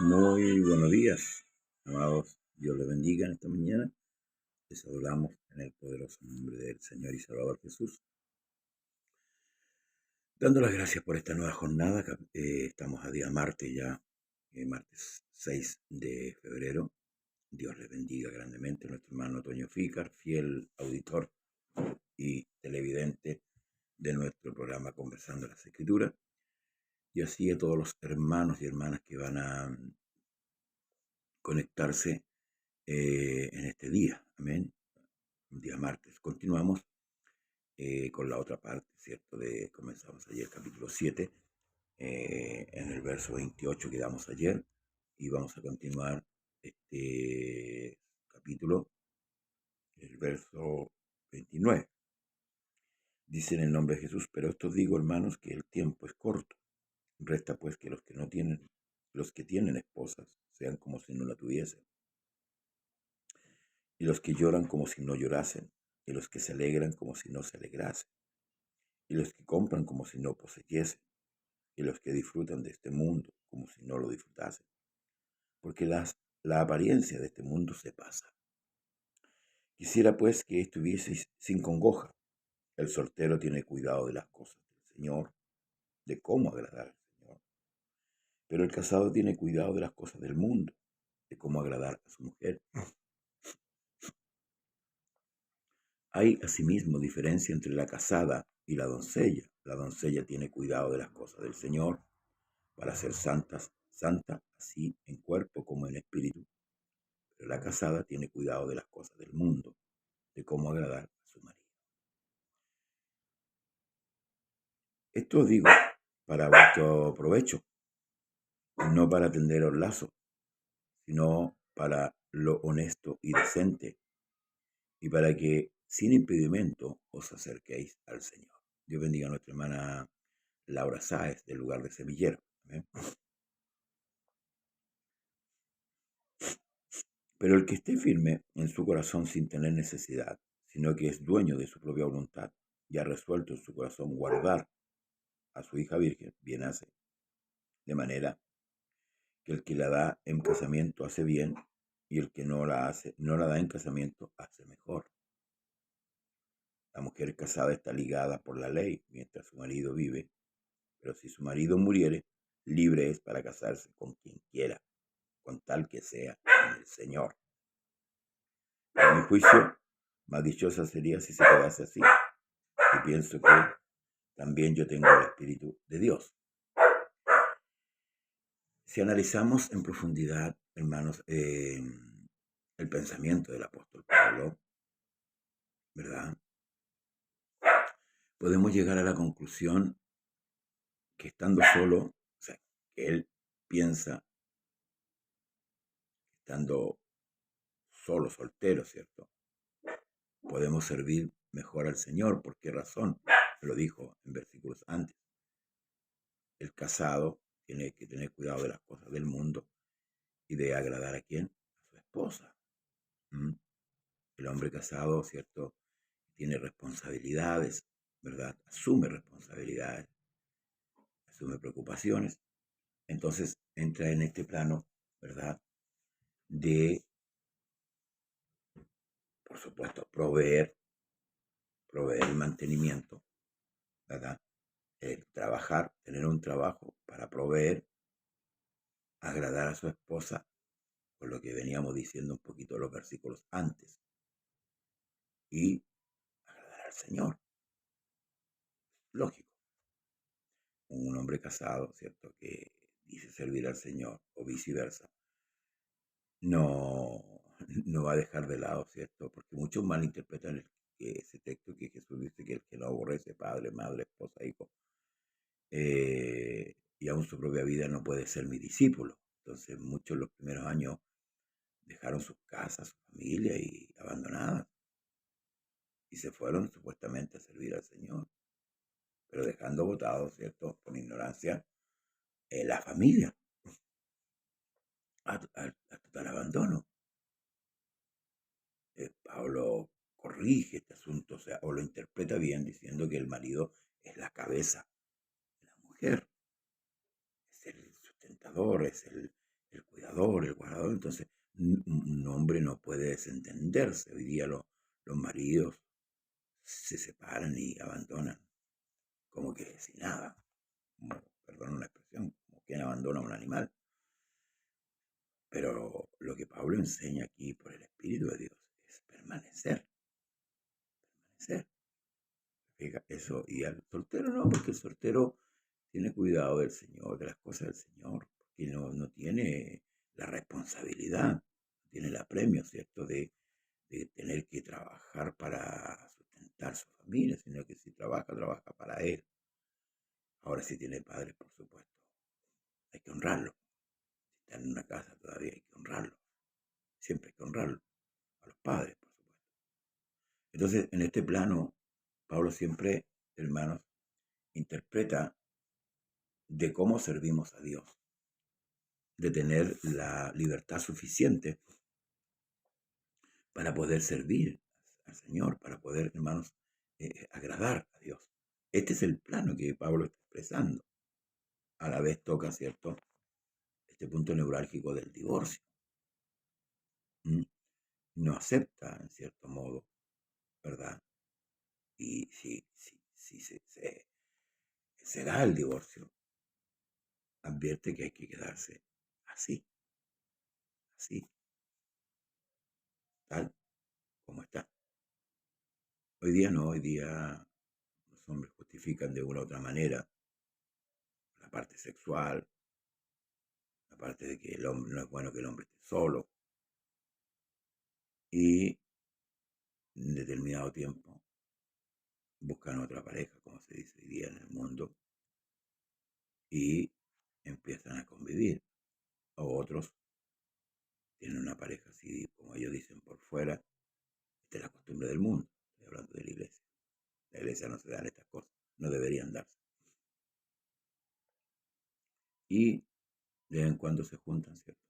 Muy buenos días, amados. Dios les bendiga en esta mañana. Les adoramos en el poderoso nombre del Señor y Salvador Jesús. Dando las gracias por esta nueva jornada. Estamos a día martes ya, martes 6 de febrero. Dios les bendiga grandemente. Nuestro hermano Toño Fícar, fiel auditor y televidente de nuestro programa Conversando las Escrituras. Y así a todos los hermanos y hermanas que van a conectarse en este día. Amén. Un día martes. Continuamos con la otra parte, ¿cierto? Comenzamos ayer capítulo 7, en el verso 28 quedamos ayer, y vamos a continuar este capítulo, el verso 29. Dice en el nombre de Jesús: pero esto digo, hermanos, que el tiempo es corto. Resta pues que los que tienen esposas sean como si no la tuviesen, y los que lloran como si no llorasen, y los que se alegran como si no se alegrasen, y los que compran como si no poseyesen, y los que disfrutan de este mundo como si no lo disfrutasen, porque la apariencia de este mundo se pasa. Quisiera pues que estuvieseis sin congoja. El soltero tiene cuidado de las cosas del Señor, de cómo agradar al Señor, pero el casado tiene cuidado de las cosas del mundo, de cómo agradar a su mujer. Hay asimismo diferencia entre la casada y la doncella. La doncella tiene cuidado de las cosas del Señor, para ser santa así en cuerpo como en espíritu. Pero la casada tiene cuidado de las cosas del mundo, de cómo agradar a su marido. Esto digo para vuestro provecho, no para tenderos lazos, sino para lo honesto y decente, y para que sin impedimento os acerquéis al Señor. Dios bendiga a nuestra hermana Laura Sáez, del lugar de Semillero. ¿Amén? Pero el que esté firme en su corazón sin tener necesidad, sino que es dueño de su propia voluntad y ha resuelto en su corazón guardar a su hija virgen, bien hace. De manera que el que la da en casamiento hace bien, y el que no la da en casamiento hace mejor. La mujer casada está ligada por la ley mientras su marido vive, pero si su marido muriere, libre es para casarse con quien quiera, con tal que sea en el Señor. En mi juicio, más dichosa sería si se quedase así. Y pienso que también yo tengo el Espíritu de Dios. Si analizamos en profundidad, hermanos, el pensamiento del apóstol Pablo, ¿verdad? Podemos llegar a la conclusión que estando solo, o sea, que él piensa, estando solo, soltero, ¿cierto? Podemos servir mejor al Señor. ¿Por qué razón? Lo dijo en versículos antes. El casado tiene que tener cuidado de las cosas del mundo y de agradar a quién, a su esposa. El hombre casado, ¿cierto?, tiene responsabilidades, ¿verdad? Asume responsabilidades, asume preocupaciones. Entonces entra en este plano, ¿verdad?, de, por supuesto, proveer el mantenimiento, ¿verdad? Trabajar, tener un trabajo para proveer, agradar a su esposa, por lo que veníamos diciendo un poquito los versículos antes, y agradar al Señor. Lógico. Un hombre casado, ¿cierto?, que dice servir al Señor, o viceversa, no va a dejar de lado, ¿cierto? Porque muchos malinterpretan ese texto que Jesús dice que el que no aborrece padre, madre, esposa, hijo, y aún su propia vida, no puede ser mi discípulo. Entonces muchos los primeros años dejaron sus casas, su familia, y abandonadas, y se fueron supuestamente a servir al Señor, pero dejando botado, ¿cierto?, por ignorancia, la familia, a total abandono. Pablo corrige este asunto, o sea, o lo interpreta bien, diciendo que el marido es la cabeza de la mujer, es el sustentador, es el cuidador, el guardador. Entonces, un hombre no puede desentenderse. Hoy día los maridos se separan y abandonan como que sin nada, como, perdón la expresión, como quien abandona a un animal. Pero lo que Pablo enseña aquí por el Espíritu de Dios es permanecer, permanecer. Eso, y al soltero no, porque el soltero tiene cuidado del Señor, de las cosas del Señor, porque no tiene la responsabilidad, no tiene el apremio, ¿cierto?, de tener que trabajar para sustentar su familia, sino que si trabaja, trabaja para él. Ahora si tiene padres, por supuesto, hay que honrarlo. Si está en una casa todavía hay que honrarlo. Siempre hay que honrarlo. A los padres, por supuesto. Entonces, en este plano, Pablo siempre, hermanos, interpreta de cómo servimos a Dios, de tener la libertad suficiente para poder servir al Señor, para poder, hermanos, agradar a Dios. Este es el plano que Pablo está expresando. A la vez toca, ¿cierto?, este punto neurálgico del divorcio. No acepta, en cierto modo, ¿verdad? Y si se da el divorcio, advierte que hay que quedarse así, tal como está. Hoy día no, hoy día los hombres justifican de una u otra manera la parte sexual, la parte de que el hombre no es bueno que el hombre esté solo, y en determinado tiempo buscan otra pareja, como se dice hoy día en el mundo, y empiezan a convivir. O otros tienen una pareja así, como ellos dicen por fuera. Esta es la costumbre del mundo. Estoy hablando de la iglesia. La iglesia no se dan estas cosas, no deberían darse. Y de vez en cuando se juntan, ¿cierto?,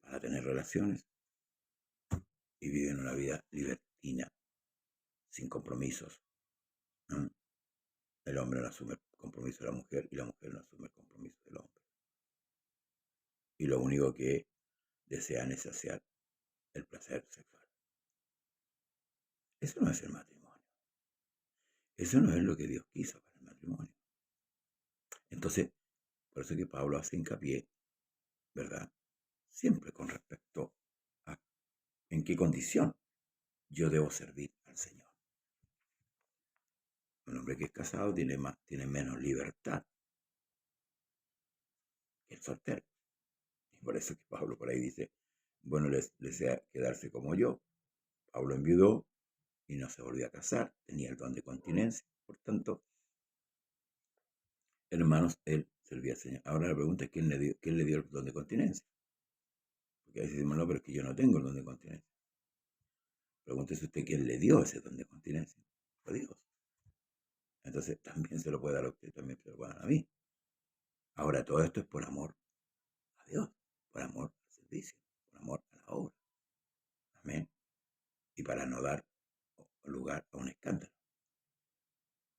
para tener relaciones y viven una vida libertina, sin compromisos. ¿No? El hombre no asume el compromiso de la mujer y la mujer no asume el compromiso del hombre. Y lo único que desean es saciar el placer sexual. Eso no es el matrimonio. Eso no es lo que Dios quiso para el matrimonio. Entonces, por eso que Pablo hace hincapié, ¿verdad?, siempre con respecto a en qué condición yo debo servir al Señor. Un hombre que es casado tiene menos libertad que el soltero. Y por eso que Pablo por ahí dice, bueno, les desea quedarse como yo. Pablo enviudó y no se volvió a casar, tenía el don de continencia. Por tanto, hermanos, él servía al Señor. Ahora la pregunta es, ¿quién le dio el don de continencia? Porque a veces decimos, no, pero es que yo no tengo el don de continencia. Pregúntese usted quién le dio ese don de continencia. Fue Dios. Entonces también se lo puede dar a usted, también se lo puede dar a mí. Ahora todo esto es por amor a Dios, por amor al servicio, por amor a la obra. Amén. Y para no dar lugar a un escándalo.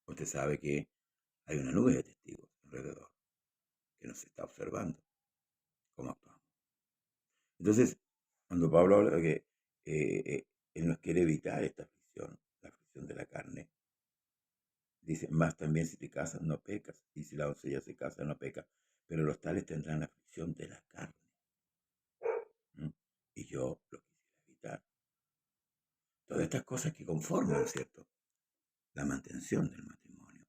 Usted sabe que hay una nube de testigos alrededor que nos está observando cómo actuamos. Entonces, cuando Pablo habla de que él nos quiere evitar esta aflicción, la aflicción de la carne, dice, más también si te casas no pecas, y si la doncella se casa no peca, pero los tales tendrán la aflicción de la carne. ¿Mm? Y yo lo quisiera evitar. Todas estas cosas que conforman, ¿cierto?, la mantención del matrimonio,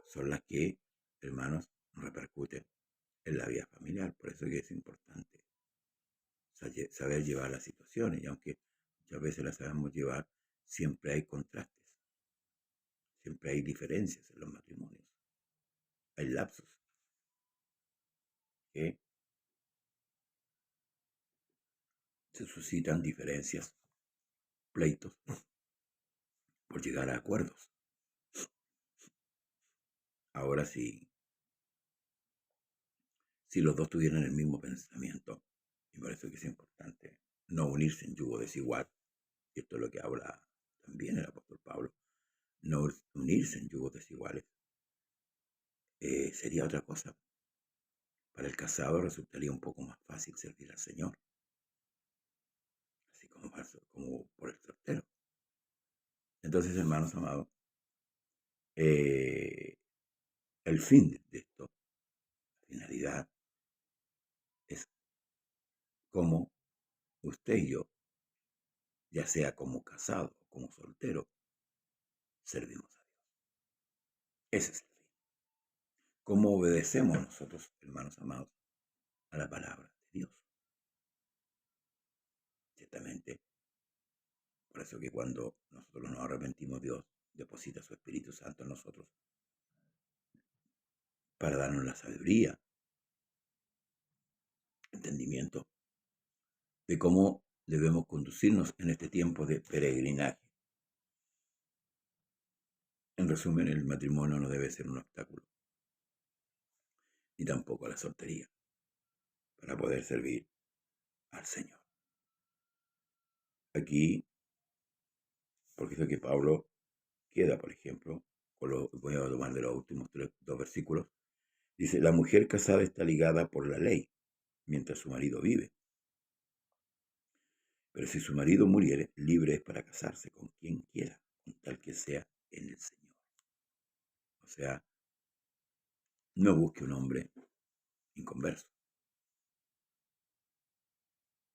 son las que, hermanos, repercuten en la vida familiar. Por eso que es importante saber llevar las situaciones, y aunque muchas veces las sabemos llevar, siempre hay contrastes, siempre hay diferencias en los matrimonios, hay lapsos que se suscitan diferencias, pleitos, por llegar a acuerdos. Ahora sí, si los dos tuvieran el mismo pensamiento, y por eso que es importante no unirse en yugo desigual, y esto es lo que habla también el apóstol Pablo, no unirse en yugos desiguales, sería otra cosa. Para el casado resultaría un poco más fácil servir al Señor, así como por el soltero. Entonces, hermanos amados, el fin de esto, la finalidad, es cómo usted y yo, ya sea como casado o como soltero, servimos a Dios. Ese es el fin. ¿Cómo obedecemos nosotros, hermanos amados, a la palabra de Dios? Ciertamente, por eso que cuando nosotros nos arrepentimos, Dios deposita su Espíritu Santo en nosotros para darnos la sabiduría, entendimiento de cómo debemos conducirnos en este tiempo de peregrinaje. En resumen, el matrimonio no debe ser un obstáculo, ni tampoco la soltería, para poder servir al Señor. Aquí, porque es que Pablo queda, por ejemplo, voy a tomar de los últimos dos versículos, dice, la mujer casada está ligada por la ley, mientras su marido vive. Pero si su marido muriere, libre es para casarse con quien quiera, con tal que sea en el Señor. O sea, no busque un hombre inconverso.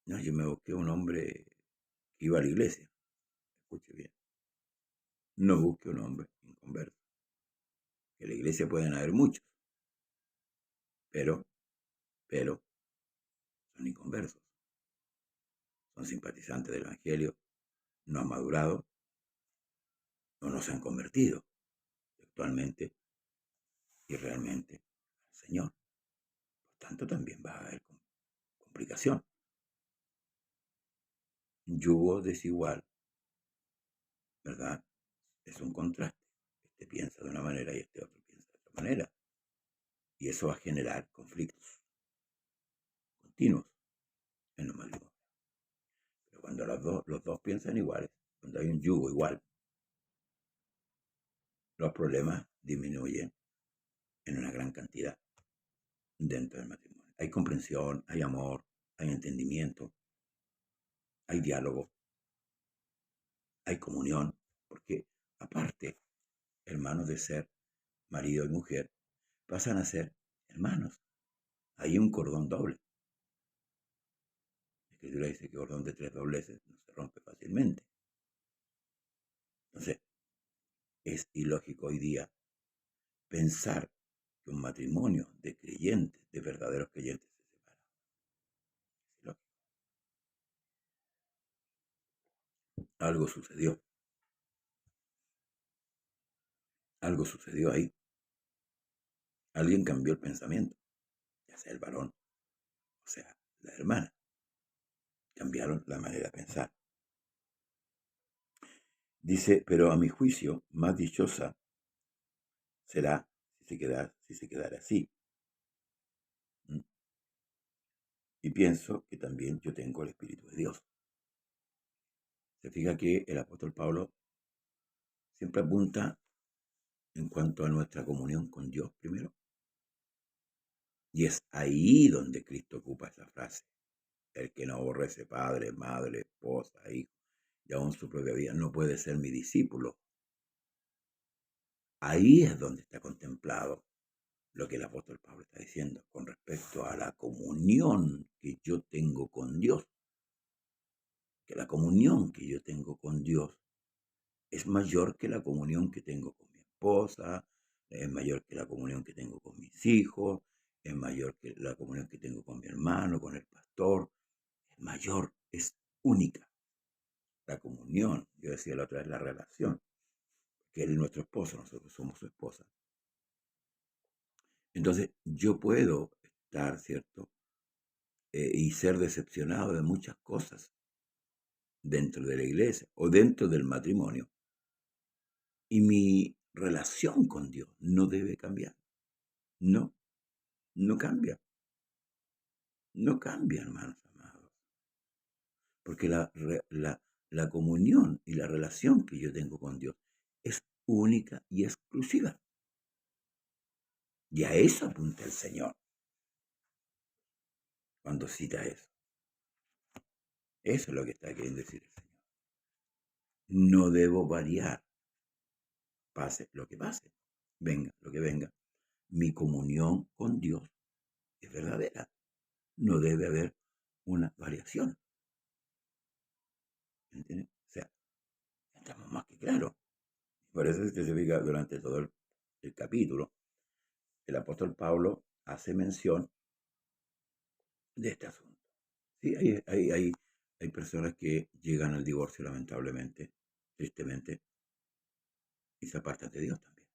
No, yo me busqué un hombre que iba a la iglesia. Escuche bien. No busque un hombre inconverso. Que en la iglesia pueden haber muchos, pero son inconversos. Son simpatizantes del Evangelio, no han madurado o no se han convertido actualmente y realmente al Señor. Por tanto, también va a haber complicación. Yugo desigual, ¿verdad? Es un contraste. Este piensa de una manera y este otro piensa de otra manera. Y eso va a generar conflictos continuos en los matrimonios. Pero cuando los dos piensan iguales, cuando hay un yugo igual, los problemas disminuyen en una gran cantidad dentro del matrimonio. Hay comprensión, hay amor, hay entendimiento, hay diálogo, hay comunión, porque aparte, hermanos de ser marido y mujer, pasan a ser hermanos. Hay un cordón doble. La Escritura dice que cordón de 3 dobleces no se rompe fácilmente. Entonces, es ilógico hoy día pensar que un matrimonio de creyentes, de verdaderos creyentes, se separa. Es ilógico. Algo sucedió. Algo sucedió ahí. Alguien cambió el pensamiento, ya sea el varón, o sea, la hermana. Cambiaron la manera de pensar. Dice, pero a mi juicio, más dichosa será si se quedara así. Y pienso que también yo tengo el Espíritu de Dios. Se fija que el apóstol Pablo siempre apunta en cuanto a nuestra comunión con Dios primero. Y es ahí donde Cristo ocupa esa frase. El que no aborrece padre, madre, esposa, hijo, y aún su propia vida, no puede ser mi discípulo. Ahí es donde está contemplado lo que el apóstol Pablo está diciendo con respecto a la comunión que yo tengo con Dios. Que la comunión que yo tengo con Dios es mayor que la comunión que tengo con mi esposa, es mayor que la comunión que tengo con mis hijos, es mayor que la comunión que tengo con mi hermano, con el pastor, es mayor, es única. La comunión, yo decía la otra vez, la relación, que él es nuestro esposo, nosotros somos su esposa. Entonces, yo puedo estar, ¿cierto? Y ser decepcionado de muchas cosas dentro de la iglesia o dentro del matrimonio. Y mi relación con Dios no debe cambiar. No, no cambia. No cambia, hermanos amados. Porque la comunión y la relación que yo tengo con Dios es única y exclusiva. Y a eso apunta el Señor. cuando cita eso. Eso es lo que está queriendo decir el Señor. No debo variar, pase lo que pase, venga lo que venga. Mi comunión con Dios es verdadera. No debe haber una variación. ¿Entiendes? O sea, estamos más que claros. Por eso, si se fija, durante todo el capítulo, el apóstol Pablo hace mención de este asunto. Sí, hay personas que llegan al divorcio, lamentablemente, tristemente, y se apartan de Dios también.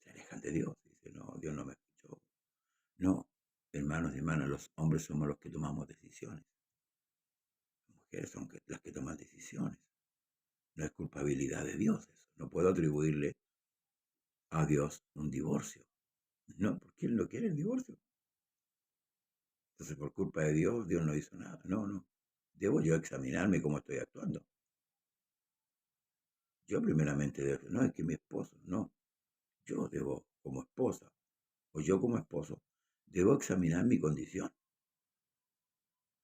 Se alejan de Dios. Dicen, no, Dios no me escuchó. No, hermanos y hermanas, los hombres somos los que tomamos decisiones. Las mujeres son las que toman decisiones. No es culpabilidad de Dios eso. No puedo atribuirle a Dios un divorcio. No, porque Él no quiere el divorcio. Entonces, por culpa de Dios, Dios no hizo nada. No, no. Debo yo examinarme cómo estoy actuando. Yo primeramente debo, no es que mi esposo, no. Yo debo, como esposa, o yo como esposo, debo examinar mi condición.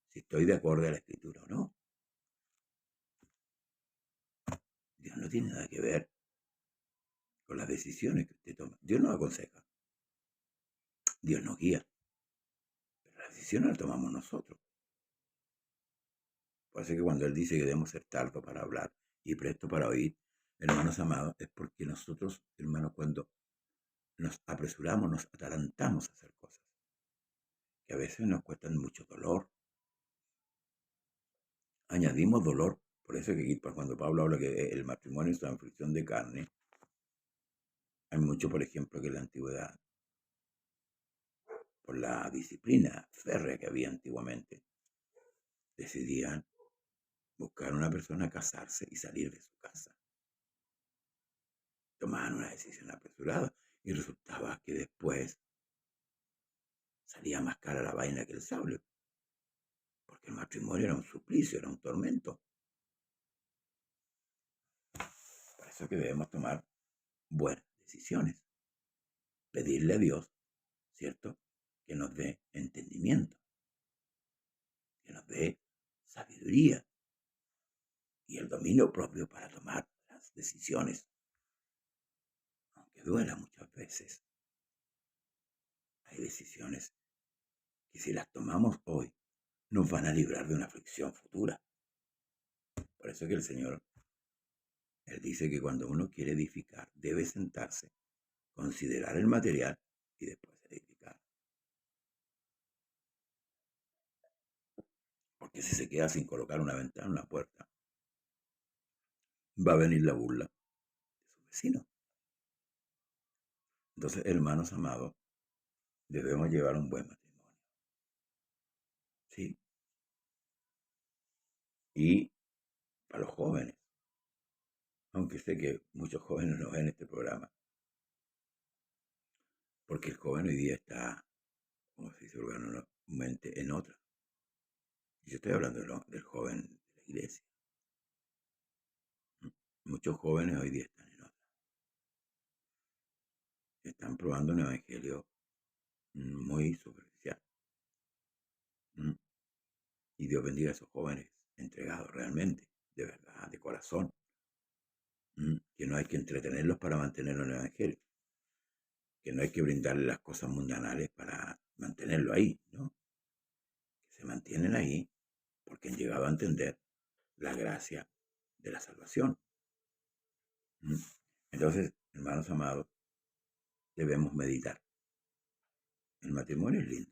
Si estoy de acuerdo a la escritura o no. Dios no tiene nada que ver con las decisiones que usted toma. Dios nos aconseja. Dios nos guía. Pero las decisiones las tomamos nosotros. Por eso que cuando Él dice que debemos ser tardos para hablar y presto para oír, hermanos amados, es porque nosotros, hermanos, cuando nos apresuramos, nos atalantamos a hacer cosas que a veces nos cuestan mucho dolor. Añadimos dolor. Por eso que aquí, cuando Pablo habla que el matrimonio es una aflicción de carne, hay mucho, por ejemplo, que en la antigüedad, por la disciplina férrea que había antiguamente, decidían buscar una persona, casarse y salir de su casa. Tomaban una decisión apresurada y resultaba que después salía más cara la vaina que el sable, porque el matrimonio era un suplicio, era un tormento. Por eso que debemos tomar buenas decisiones, pedirle a Dios, ¿cierto?, que nos dé entendimiento, que nos dé sabiduría y el dominio propio para tomar las decisiones, aunque duela muchas veces. Hay decisiones que si las tomamos hoy nos van a librar de una aflicción futura. Por eso que el Señor, Él dice que cuando uno quiere edificar, debe sentarse, considerar el material y después edificar. Porque si se queda sin colocar una ventana, una puerta, va a venir la burla de su vecino. Entonces, hermanos amados, debemos llevar un buen matrimonio. ¿Sí? Y para los jóvenes, aunque sé que muchos jóvenes no ven este programa, porque el joven hoy día está, como se dice vulgarmente, en otra. Y yo estoy hablando del joven de la iglesia. Muchos jóvenes hoy día están en otra. Están probando un evangelio muy superficial. Y Dios bendiga a esos jóvenes entregados realmente, de verdad, de corazón. Que no hay que entretenerlos para mantenerlos en el evangelio. Que no hay que brindarles las cosas mundanales para mantenerlo ahí, ¿no? Que se mantienen ahí porque han llegado a entender la gracia de la salvación. Entonces, hermanos amados, debemos meditar. El matrimonio es lindo.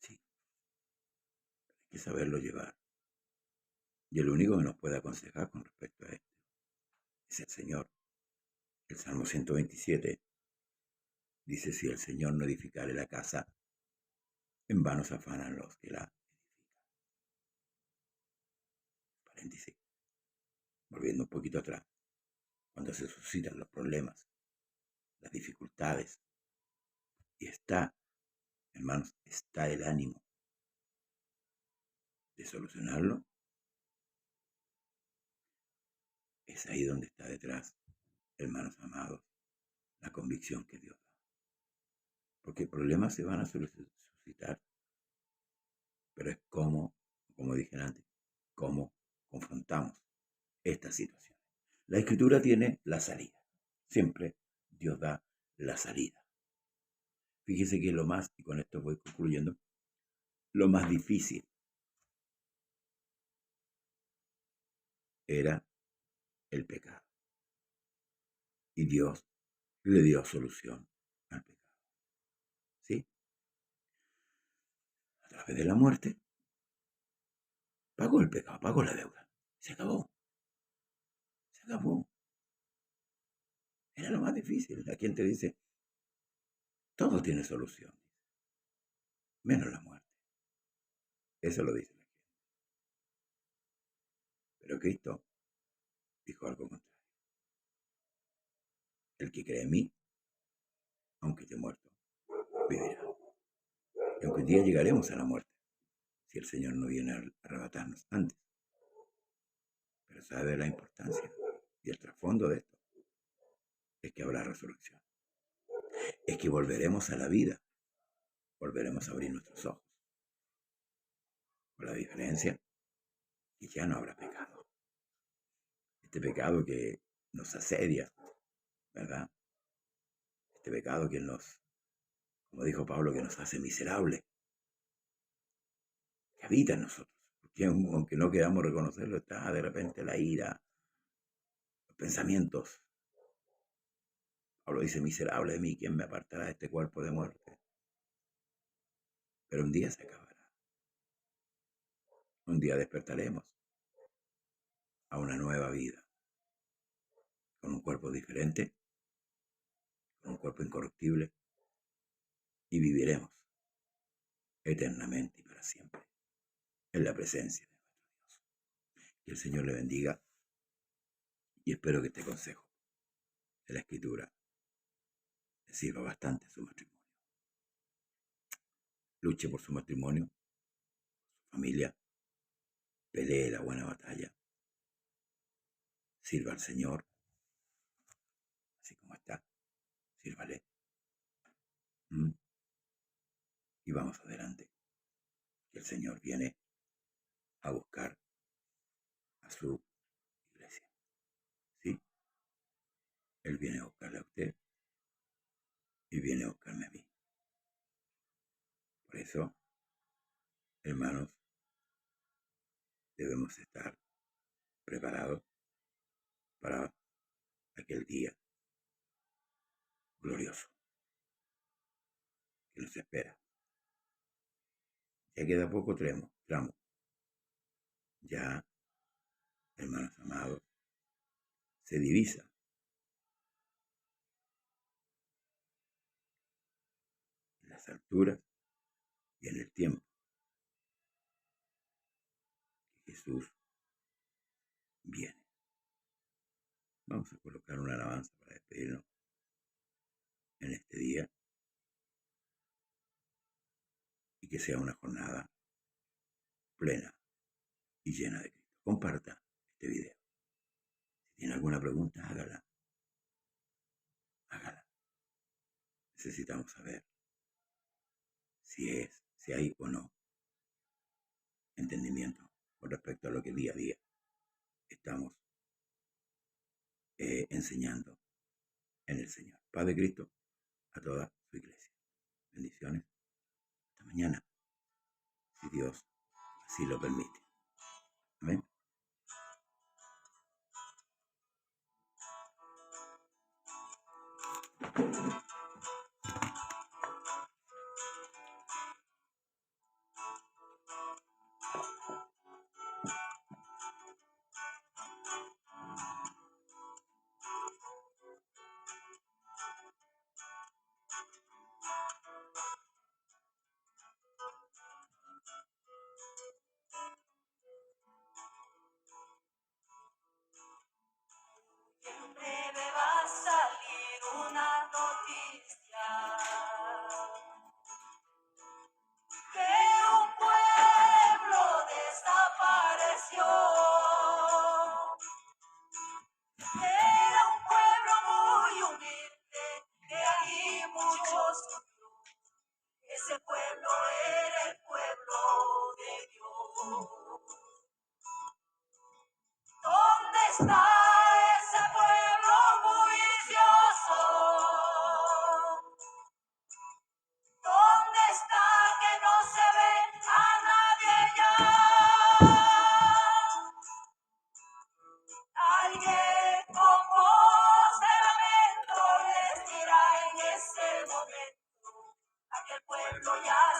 Sí, hay que saberlo llevar. Y el único que nos puede aconsejar con respecto a esto es el Señor. El Salmo 127 dice, si el Señor no edificare la casa, en vano se afanan los que la edifican. Paréntesis. Volviendo un poquito atrás. Cuando se suscitan los problemas, las dificultades, y está, hermanos, está el ánimo de solucionarlo, es ahí donde está detrás, hermanos amados, la convicción que Dios da. porque problemas se van a suscitar, pero es como dije antes, cómo confrontamos esta situación. La escritura tiene la salida. Siempre Dios da la salida. Fíjese que lo más, y con esto voy concluyendo, lo más difícil era el pecado. Y Dios le dio solución al pecado. ¿Sí? A través de la muerte, pagó el pecado, pagó la deuda. Se acabó. Se acabó. Era lo más difícil. La gente dice, todo tiene solución, menos la muerte. Eso lo dice la gente. Pero Cristo dijo algo contrario. El que cree en mí, aunque esté muerto, vivirá. Y aunque un día llegaremos a la muerte, si el Señor no viene a arrebatarnos antes. Pero sabe la importancia y el trasfondo de esto. Es que habrá resurrección. Es que volveremos a la vida. Volveremos a abrir nuestros ojos. Con la diferencia que ya no habrá pecado. Este pecado que nos asedia, ¿verdad? Este pecado que nos, como dijo Pablo, que nos hace miserables, que habita en nosotros. Porque aunque no queramos reconocerlo, está de repente la ira, los pensamientos. Pablo dice, miserable de mí, ¿quién me apartará de este cuerpo de muerte? Pero un día se acabará. Un día despertaremos a una nueva vida, con un cuerpo diferente, con un cuerpo incorruptible, y viviremos eternamente y para siempre en la presencia de nuestro Dios. Que el Señor le bendiga y espero que este consejo de la Escritura le sirva bastante a su matrimonio. Luche por su matrimonio, su familia, pelee la buena batalla, sirva al Señor, así como está, sírvale. Y vamos adelante, que el Señor viene a buscar a su iglesia. ¿Sí? Él viene a buscarle a usted y viene a buscarme a mí. Por eso, hermanos, debemos estar preparados para aquel día glorioso que nos espera. Ya queda poco tramo. Ya, hermanos amados, se divisa en las alturas y en el tiempo que Jesús viene. Vamos a colocar una alabanza para despedirnos en este día y que sea una jornada plena y llena de Cristo. Comparta este video. Si tiene alguna pregunta, hágala. Necesitamos saber si hay o no entendimiento con respecto a lo que día a día estamos enseñando en el Señor. Paz de Cristo a toda su iglesia. Bendiciones. Hasta mañana, si Dios así lo permite. Amén. está ese pueblo bullicioso? ¿Dónde está que no se ve a nadie ya? Alguien con voz de lamento les dirá en ese momento: aquel pueblo ya